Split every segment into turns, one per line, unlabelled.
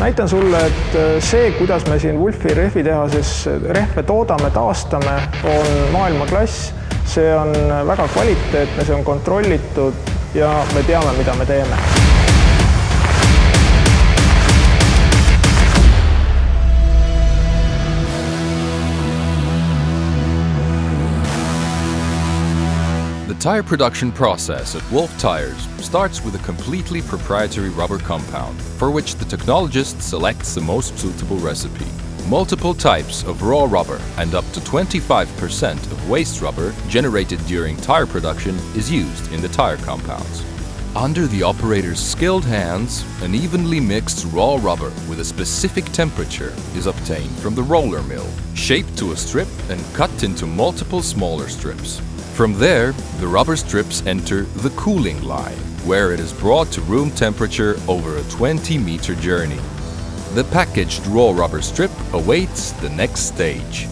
näitan sulle, et see, kuidas me siin Wolfi rehvitehases rehve toodame, taastame, on maailmaklass. See on väga kvaliteetne, see on kontrollitud ja me teame, mida me teeme.
The tire production process at Wolf Tyres starts with a completely proprietary rubber compound, for which the technologist selects the most suitable recipe. Multiple types of raw rubber and up to 25% of waste rubber generated during tire production is used in the tire compounds. Under the operator's skilled hands, an evenly mixed raw rubber with a specific temperature is obtained from the roller mill, shaped to a strip and cut into multiple smaller strips. From there, the rubber strips enter the cooling line, where it is brought to room temperature over a 20-meter journey. The packaged raw rubber strip awaits the next stage.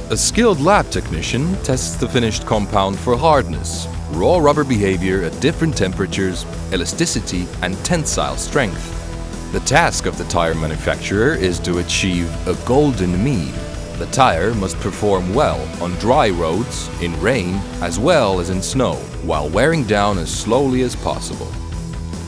A skilled lab technician tests the finished compound for hardness, raw rubber behavior at different temperatures, elasticity and tensile strength. The task of the tire manufacturer is to achieve a golden mean. The tire must perform well on dry roads, in rain, as well as in snow, while wearing down as slowly as possible.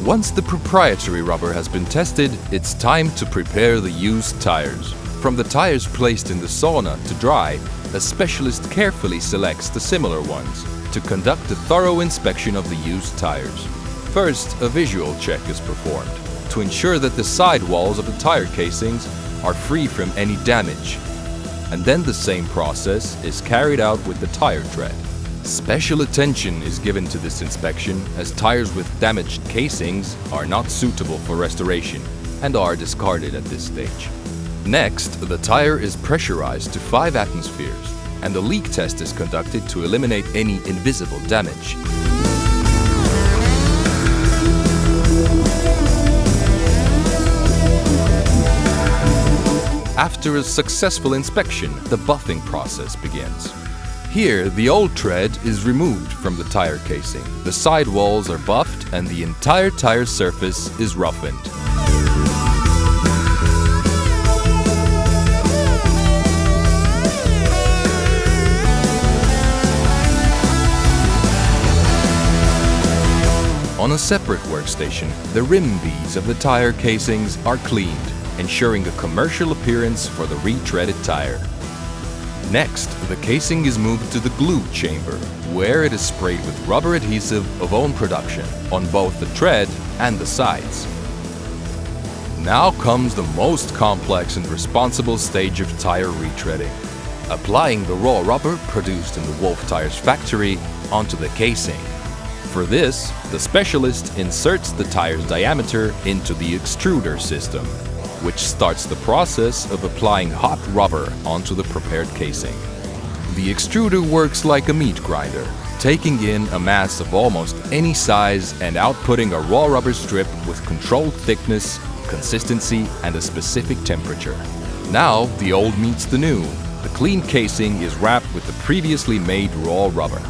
Once the proprietary rubber has been tested, it's time to prepare the used tires. From the tires placed in the sauna to dry, a specialist carefully selects the similar ones to conduct a thorough inspection of the used tires. First, a visual check is performed to ensure that the side walls of the tire casings are free from any damage. And then the same process is carried out with the tire tread. Special attention is given to this inspection, as tires with damaged casings are not suitable for restoration and are discarded at this stage. Next, the tire is pressurized to 5 atmospheres and a leak test is conducted to eliminate any invisible damage. After a successful inspection, the buffing process begins. Here, the old tread is removed from the tire casing. The sidewalls are buffed and the entire tire surface is roughened. On a separate workstation, the rim beads of the tire casings are cleaned, ensuring a commercial appearance for the retreaded tire. Next, the casing is moved to the glue chamber, where it is sprayed with rubber adhesive of own production on both the tread and the sides. Now comes the most complex and responsible stage of tire retreading: applying the raw rubber produced in the Wolf Tyres factory onto the casing. For this, the specialist inserts the tire's diameter into the extruder system, which starts the process of applying hot rubber onto the prepared casing. The extruder works like a meat grinder, taking in a mass of almost any size and outputting a raw rubber strip with controlled thickness, consistency, and a specific temperature. Now the old meets the new. The clean casing is wrapped with the previously made raw rubber.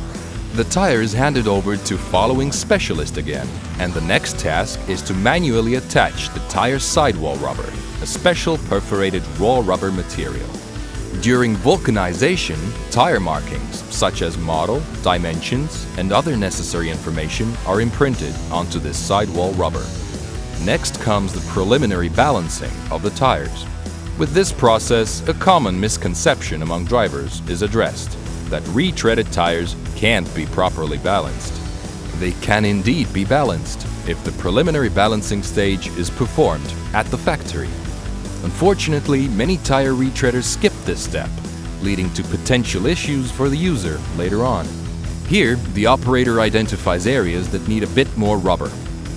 The tire is handed over to following specialist again, and the next task is to manually attach the tire sidewall rubber, a special perforated raw rubber material. During vulcanization, tire markings such as model, dimensions, and other necessary information are imprinted onto this sidewall rubber. Next comes the preliminary balancing of the tires. With this process, a common misconception among drivers is addressed: that retreaded tires can't be properly balanced. They can indeed be balanced if the preliminary balancing stage is performed at the factory. Unfortunately, many tire retreaders skip this step, leading to potential issues for the user later on. Here, the operator identifies areas that need a bit more rubber,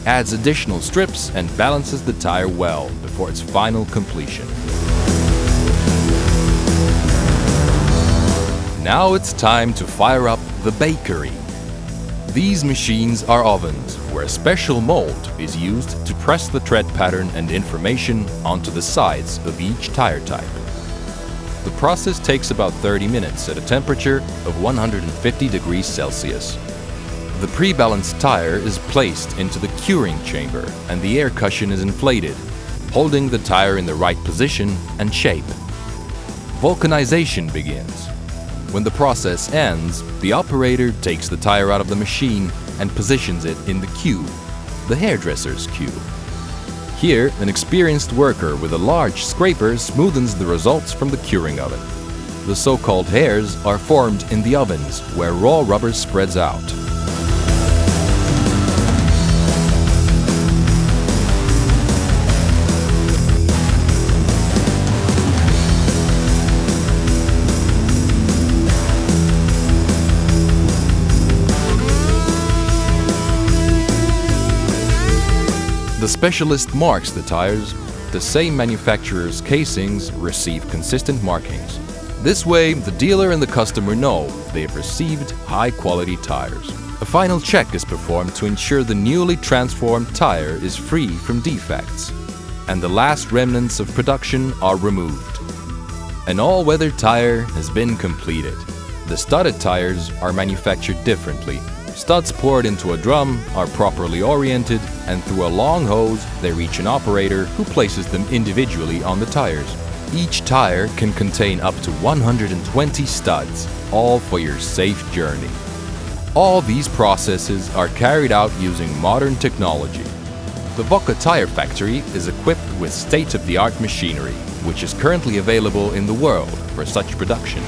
adds additional strips, and balances the tire well before its final completion. Now it's time to fire up the bakery. These machines are ovens where a special mold is used to press the tread pattern and information onto the sides of each tire type. The process takes about 30 minutes at a temperature of 150 degrees Celsius. The pre-balanced tire is placed into the curing chamber and the air cushion is inflated. holding the tire in the right position and shape. Vulcanization begins. When the process ends, the operator takes the tire out of the machine and positions it in the cube, the hairdresser's cube. Here, an experienced worker with a large scraper smoothens the results from the curing oven. The so-called hairs are formed in the ovens, where raw rubber spreads out. The specialist marks the tires. The same manufacturer's casings receive consistent markings. This way, the dealer and the customer know they have received high-quality tires. A final check is performed to ensure the newly transformed tire is free from defects, and the last remnants of production are removed. An all-weather tire has been completed. The studded tires are manufactured differently. Studs poured into a drum are properly oriented, and through a long hose they reach an operator who places them individually on the tires. Each tire can contain up to 120 studs, all for your safe journey. All these processes are carried out using modern technology. The Wolf Tire factory is equipped with state-of-the-art machinery, which is currently available in the world for such production.